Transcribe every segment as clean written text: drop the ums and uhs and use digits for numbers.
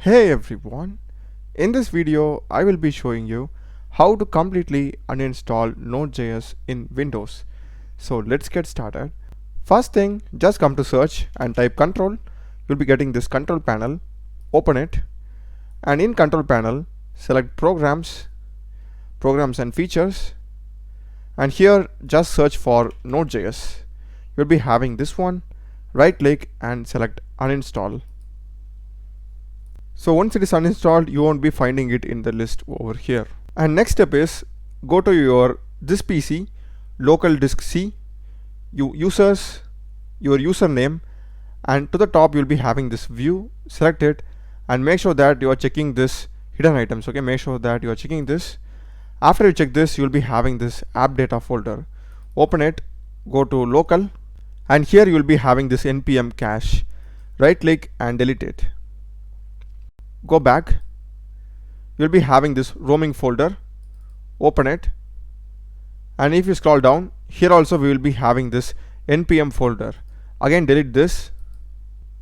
Hey everyone, in this video I will be showing you how to completely uninstall Node.js in Windows. So let's get started. First thing, just come to search and type control. You'll be getting this control panel. Open it, and in control panel select programs and features, and here just search for Node.js. You'll be having this one. Right click and select uninstall. So once it is uninstalled, you won't be finding it in the list over here. And next step is go to your this PC, local disk C, your username, and to the top you'll be having this view. Select it and make sure that you are checking this hidden items. Okay, make sure that you are checking this. After you check this, you'll be having this app data folder. Open it, go to local, and here you'll be having this npm cache. Right click and delete it. Go back, you'll be having this roaming folder. Open it, and if you scroll down, here also we will be having this npm folder. Again delete this,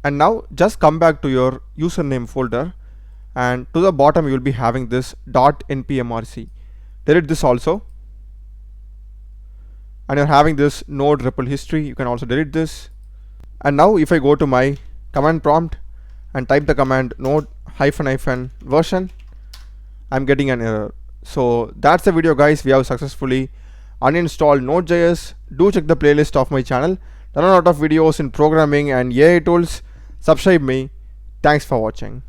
and now just come back to your username folder, and to the bottom you will be having this .npmrc. Delete this also, and you're having this node REPL history. You can also delete this. And now if I go to my command prompt and type the command node ---- version, I'm getting an error. So that's the video, guys. We have successfully uninstalled Node.js. Do check the playlist of my channel. There are a lot of videos in programming and AI tools. Subscribe me. Thanks for watching.